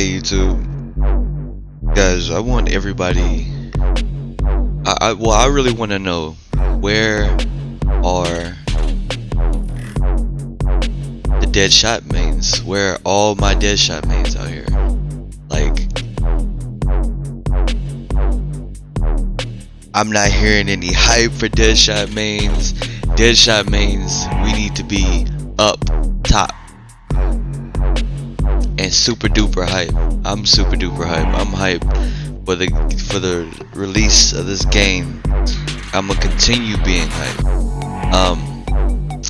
Hey YouTube, guys, I want everybody. I really want to know, where are the DeadShot mains? Where are all my DeadShot mains out here? Like, I'm not hearing any hype for DeadShot mains. DeadShot mains, we need to be up top and super duper hype. I'm super duper hype. I'm hyped for the release of this game. I'm gonna continue being hyped.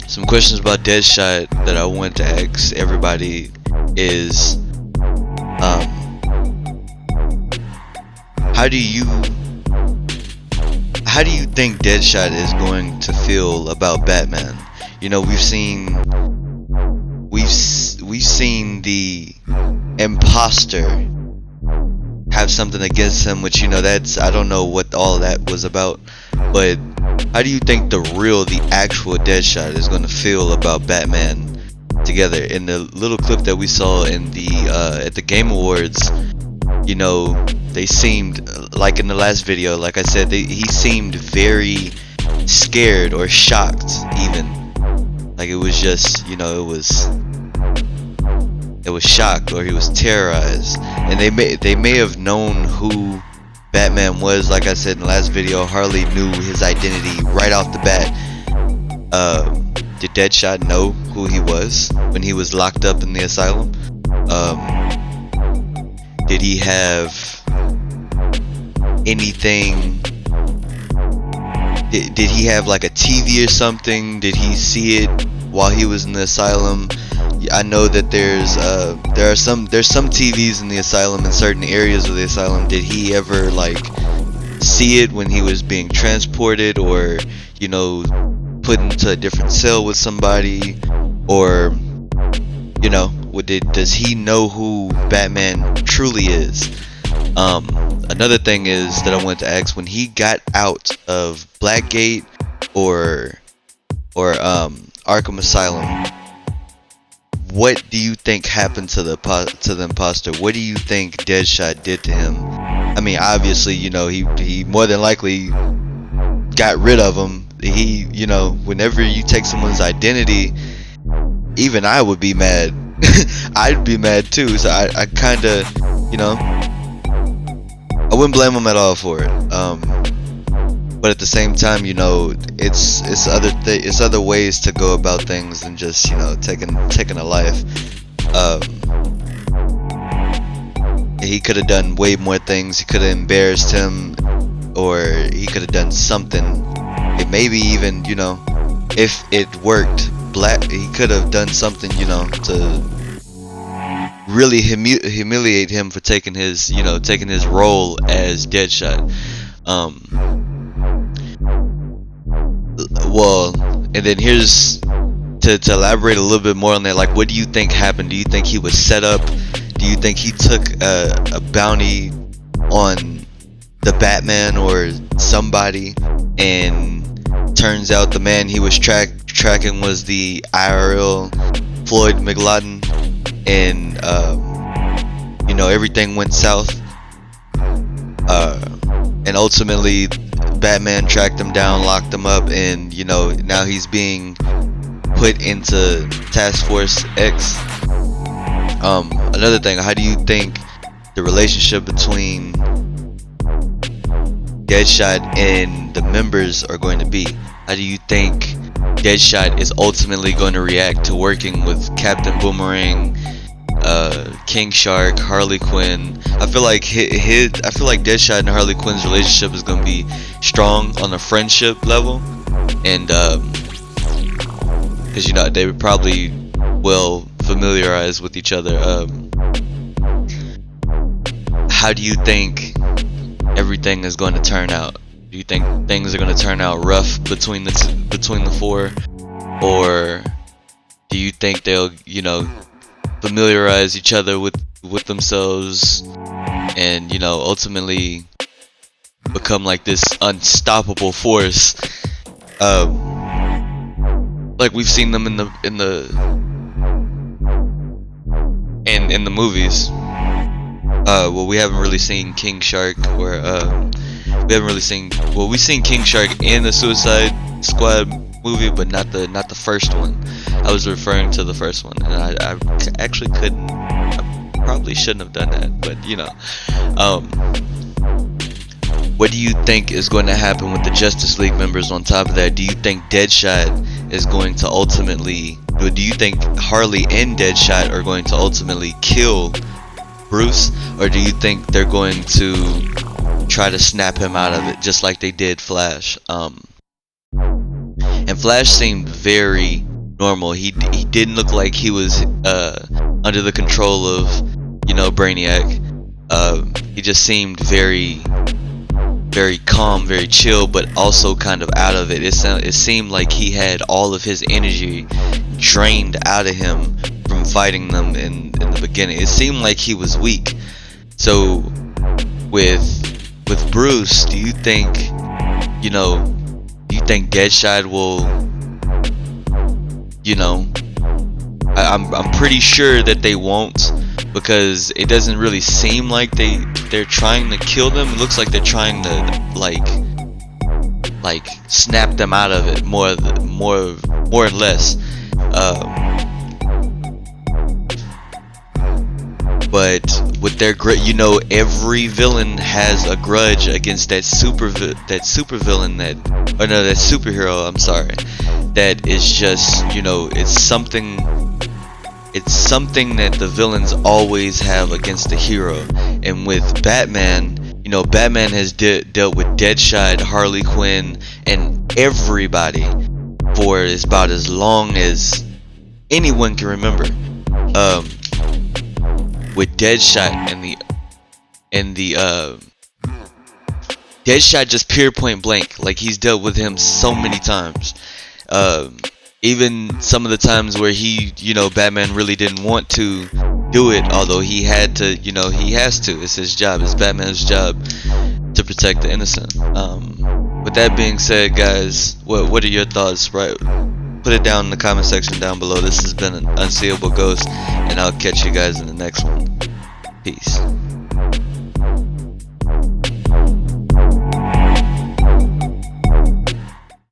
Some questions about DeadShot that I want to ask everybody is, how do you think DeadShot is going to feel about Batman? You know, we've seen the imposter have something against him, which, you know, that's, I don't know what all that was about, but how do you think the actual DeadShot is going to feel about Batman together? In the little clip that we saw in the at the Game Awards, you know, they seemed, like in the last video, like I said, he seemed very scared or shocked, even. Like, it was just, you know, it was shocked, or he was terrorized. And they may have known who Batman was. Like I said in the last video, Harley knew his identity right off the bat. Did DeadShot know who he was when he was locked up in the asylum? Did he have anything? Did he have like a TV or something? Did he see it while he was in the asylum? I know that there's some TVs in the asylum, in certain areas of the asylum. Did he ever like see it when he was being transported, or, you know, put into a different cell with somebody, or, you know, does he know who Batman truly is? Another thing is that I wanted to ask, when he got out of Blackgate or Arkham Asylum, what do you think happened to the imposter? What do you think DeadShot did to him? I mean, obviously, you know, he more than likely got rid of him. He, you know, whenever you take someone's identity, even I would be mad. I'd be mad too. So I kind of, you know, I wouldn't blame him at all for it. But at the same time, you know, it's other ways to go about things than just, you know, taking a life. He could have done way more things. He could have embarrassed him, or he could have done something. It maybe even, you know, if it worked, he could have done something, you know, to really humiliate him for taking his role as DeadShot. Well, and then here's to elaborate a little bit more on that. Like, what do you think happened? Do you think he was set up? Do you think he took a bounty on the Batman or somebody, and turns out the man he was tracking was the IRL Floyd McLaughlin, and you know, everything went south, and ultimately Batman tracked him down, locked him up, and, you know, now he's being put into Task Force X. Another thing, how do you think the relationship between DeadShot and the members are going to be? How do you think DeadShot is ultimately going to react to working with Captain Boomerang, King Shark, Harley Quinn? I feel like DeadShot and Harley Quinn's relationship is going to be strong on a friendship level, and because, you know, they were probably well familiarized with each other. How do you think everything is going to turn out? Do you think things are going to turn out rough between the four, or do you think they'll, you know, familiarize each other with themselves, and, you know, ultimately become like this unstoppable force, like we've seen them in the movies? Well, we haven't really seen King Shark, or we haven't really seen. Well, we've seen King Shark in the Suicide Squad movie, but not the first one. I was referring to the first one, and I actually couldn't. I probably shouldn't have done that, but you know. What do you think is going to happen with the Justice League members? On top of that, do you think DeadShot is going to ultimately? Do you think Harley and DeadShot are going to ultimately kill Bruce, or do you think they're going to try to snap him out of it, just like they did Flash? And Flash seemed very normal. He didn't look like he was under the control of, you know, Brainiac. He just seemed very calm, very chill, but also kind of out of it. It seemed like he had all of his energy drained out of him from fighting them in the beginning. It seemed like he was weak. So with Bruce, do you think, you know, do you think Deadshot will, you know, I'm pretty sure that they won't, because it doesn't really seem like they're trying to kill them. It looks like they're trying to like snap them out of it, more or less. But with their you know, every villain has a grudge against that supervillain that superhero. I'm sorry, that is just, you know, it's something that the villains always have against the hero. And with Batman, you know, Batman has dealt with Deadshot, Harley Quinn, and everybody for about as long as anyone can remember. With Deadshot and the Deadshot, just pure point blank, like, he's dealt with him so many times. Even some of the times where he, you know, Batman really didn't want to do it, although he had to, you know, he has to. It's his job. It's Batman's job to protect the innocent. With that being said, guys, what are your thoughts? Right, put it down in the comment section down below. This has been an Unseeable Ghost, and I'll catch you guys in the next one. Peace.